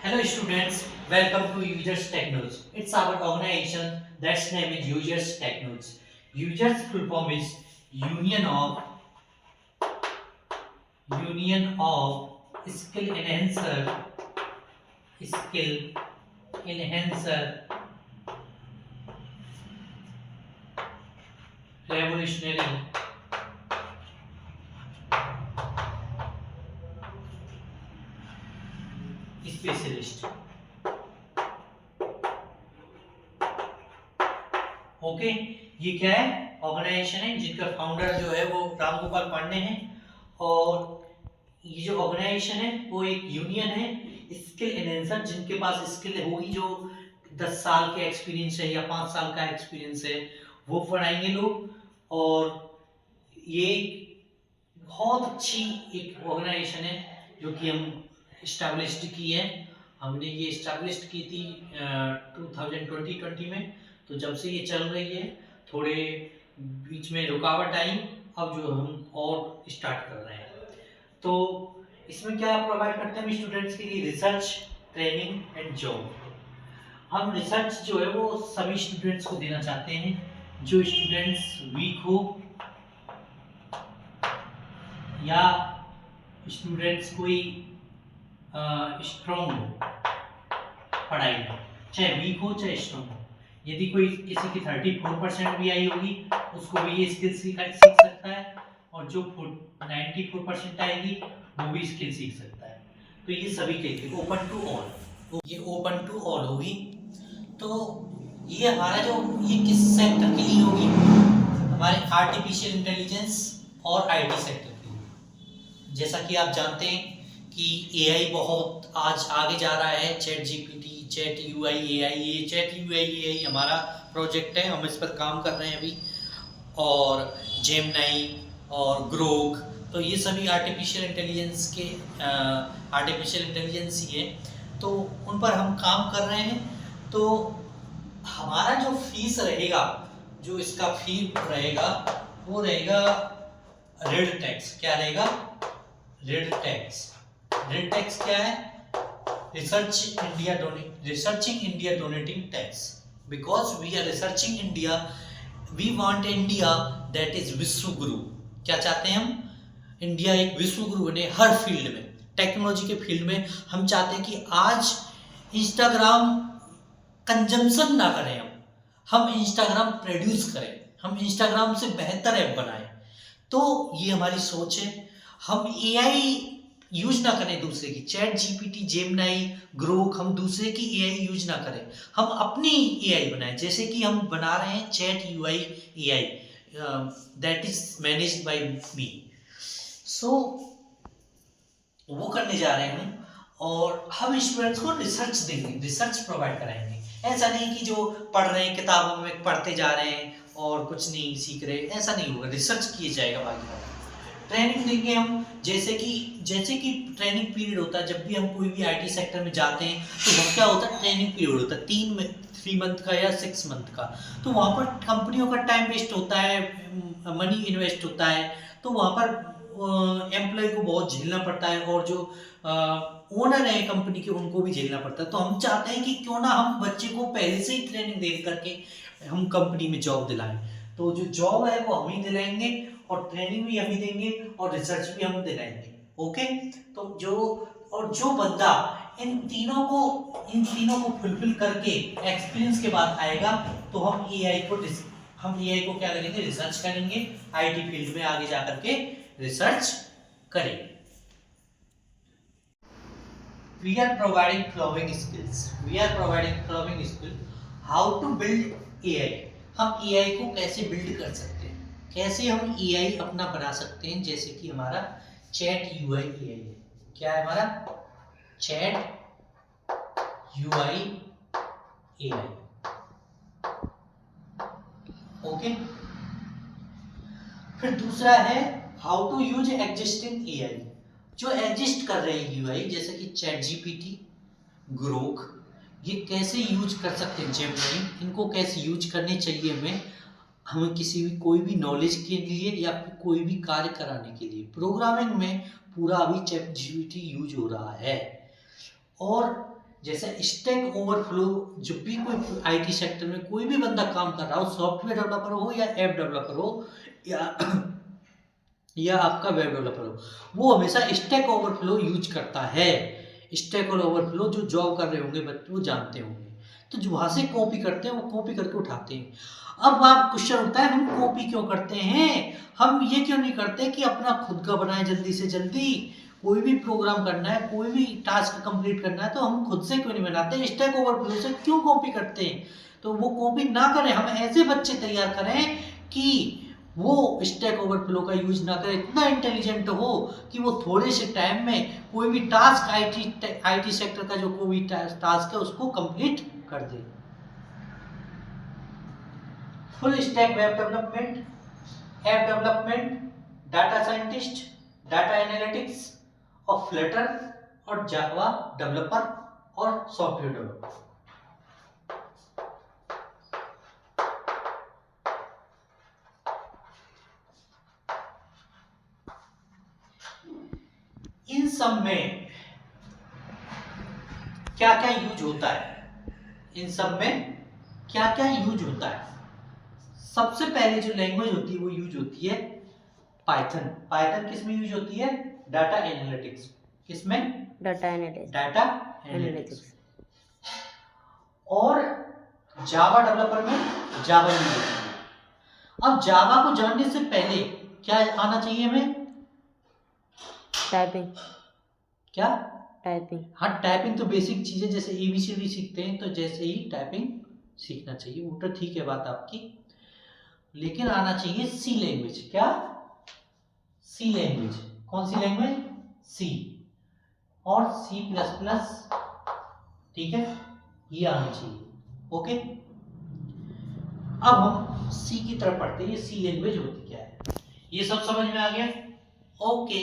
Hello students, welcome to Users Technology. It's our organization that's name is Users Technology. Users full form is Union of Skill Enhancer Revolutionary Specialist. Okay, ये क्या है? Organisation है जिनका founder जो है वो रामगोपाल पांडे हैं और ये जो ऑर्गेनाइजेशन है वो एक यूनियन है स्किल एनहेंसर जिनके पास स्किल होगी जो 10 साल के एक्सपीरियंस है या 5 साल का एक्सपीरियंस है वो पढ़ाएंगे लोग। और ये बहुत अच्छी एक ऑर्गेनाइजेशन है जो कि हम इस्टेब्लिश की है। हमने ये इस्टेब्लिश की थी 2020 में। तो जब से ये चल रही है थोड़े बीच में रुकावट आई, अब जो हम और स्टार्ट कर रहे हैं। तो इसमें क्या प्रोवाइड करते हैं हम स्टूडेंट्स के लिए? Research, training and job. हम रिसर्च जो है वो सभी स्टूडेंट्स को देना चाहते हैं। जो स्टूडेंट्स वीक हो या स्टूडेंट्स कोई स्ट्रॉन्ग हो पढ़ाई में, चाहे वीक हो चाहे स्ट्रॉन्ग हो, यदि कोई किसी की 34% भी आई होगी उसको भी ये स्किल सीख सकता है और जो 94% आएगी वो भी स्किल सीख सकता है। तो ये सभी के लिए ओपन टू ऑल, ये ओपन टू ऑल होगी। तो ये हमारा जो ये किस सेक्टर के लिए होगी? हमारे आर्टिफिशियल इंटेलिजेंस और आईटी सेक्टर के लिए। जैसा कि आप जानते हैं कि एआई बहुत आज आगे जा रहा है। Chat GPT, chat UI AI, ये चैट यूआई एआई हमारा प्रोजेक्ट है, हम इस पर काम कर रहे हैं अभी। और जेमिनी और ग्रोक, तो ये सभी आर्टिफिशियल इंटेलिजेंस ही है, तो उन पर हम काम कर रहे हैं। तो हमारा जो फीस रहेगा, जो इसका फी रहेगा वो रहेगा रेड टैक्स। क्या रहेगा? Red tax. रेड टैक्स क्या है? Researching India donating tax. Because we are researching India, we want India that is vishwa guru. क्या चाहते हैं हम? इंडिया एक विश्व गुरु बने हर फील्ड में, टेक्नोलॉजी के फील्ड में। हम चाहते हैं कि आज इंस्टाग्राम कंजम्पशन ना करें, हम इंस्टाग्राम प्रोड्यूस करें, हम इंस्टाग्राम से बेहतर ऐप बनाएं। तो ये हमारी सोच है। हम एआई यूज ना करें दूसरे की, चैट जीपीटी, जेमिनी, ग्रोक, हम दूसरे की एआई यूज ना करें, हम अपनी एआई बनाएं। जैसे कि हम बना रहे हैं chat UI AI that is managed by me. So वो करने जा रहे हैं और हम स्टूडेंट्स को रिसर्च देंगे, रिसर्च प्रोवाइड कराएंगे। ऐसा नहीं कि जो पढ़ रहे हैं किताबों में पढ़ते जा रहे हैं और कुछ नहीं सीख रहे, ऐसा नहीं होगा। रिसर्च किया जाएगा बाकी। ट्रेनिंग देंगे हम, जैसे कि ट्रेनिंग पीरियड होता है। जब भी हम कोई भी आईटी सेक्टर में जाते हैं तो वहाँ क्या होता है? ट्रेनिंग पीरियड होता है 3 मंथ का या 6 मंथ का। तो वहाँ पर कंपनियों का टाइम वेस्ट होता है, मनी इन्वेस्ट होता है। तो वहाँ पर एम्प्लॉय को बहुत झेलना पड़ता है और जो ओनर है कंपनी के उनको भी झेलना पड़ता है। तो हम चाहते हैं कि क्यों ना हम बच्चे को पहले से ही ट्रेनिंग दे करके हम कंपनी में जॉब दिलाएं। तो जो जॉब है वो हम ही दिलाएंगे और ट्रेनिंग भी हम ही देंगे और रिसर्च भी हम दिलाएंगे। ओके, तो जो बंदा इन तीनों को फुलफिल करके एक्सपीरियंस के बाद आएगा तो हम एआई को क्या करेंगे? रिसर्च करेंगे, आईटी फील्ड में आगे जाकर के रिसर्च करेंगे। We are providing following skill how to build AI। हम AI को कैसे बिल्ड कर सकते हैं, कैसे हम AI अपना बना सकते हैं। जैसे कि हमारा चैट यूआई AI है। क्या है हमारा? Chat UI AI। ओके, फिर दूसरा है how to use existing AI। जो एग्जिस्ट कर रहे हैं यूआई, जैसे कि चैट जीपीटी, ग्रोक, ये कैसे यूज कर सकते हैं? जेमिनी, इनको कैसे यूज करने चाहिए हमें किसी भी कोई भी नॉलेज के लिए या फिर कोई भी कार्य कराने के लिए। प्रोग्रामिंग में पूरा अभी चैट जीपीटी यूज हो रहा है। और जैसे स्टैक ओवरफ्लो, जब भी कोई आईटी सेक्टर में कोई भी बंदा काम कर रहा हो, सॉफ्टवेयर डेवलपर हो या ऐप डेवलपर हो या आपका वेब डेवलपर हो, वो हमेशा स्टैक ओवरफ्लो यूज करता है। स्टैक और ओवरफ्लो जो जॉब कर रहे होंगे बच्चे वो जानते होंगे, तो जो वहां से कॉपी करते हैं वो कॉपी करके उठाते हैं। अब आप क्वेश्चन होता है हम कॉपी क्यों करते हैं, हम ये क्यों नहीं करते कि अपना खुद का बनाए जल्दी से जल्दी। कोई भी प्रोग्राम करना है, कोई भी टास्क कंप्लीट करना है, तो हम खुद से क्यों नहीं बनाते, स्टैक ओवरफ्लो से क्यों कॉपी करते हैं। तो वो कॉपी ना करें, हम ऐसे बच्चे तैयार करें कि वो स्टैक ओवरफ्लो का यूज ना करे, इतना इंटेलिजेंट हो कि वो थोड़े से टाइम में कोई भी टास्क आईटी सेक्टर का जो कोई भी टास्क है उसको कंप्लीट कर दे। Full stack web development, app development, data scientist, data analytics और फ्लटर और जावा डेवलपर और सॉफ्टवेयर डेवलपर। इन सब में क्या क्या यूज होता है, इन सब में क्या क्या यूज होता है। सबसे पहले जो लैंग्वेज होती है वो यूज होती है पाइथन। पाइथन किस में यूज होती है, डाटा एनालिटिक्स। किसमें, डाटा एनालिटिक्स। और जावा डेवलपर में जावा यूज होती है। अब जावा को जानने से पहले क्या आना चाहिए हमें, टाइपिंग। क्या, टाइपिंग। हाँ टाइपिंग तो बेसिक चीजें, जैसे एबीसीडी सीखते हैं तो जैसे ही टाइपिंग सीखना चाहिए, वो तो ठीक है बात आपकी। लेकिन आना चाहिए सी लैंग्वेज। क्या, सी लैंग्वेज। कौन सी लैंग्वेज, सी और सी प्लस प्लस, ठीक है, ये आना चाहिए। ओके, अब हम सी की तरफ पढ़ते हैं, ये सी लैंग्वेज होती क्या है, ये सब समझ में आ गया। ओके।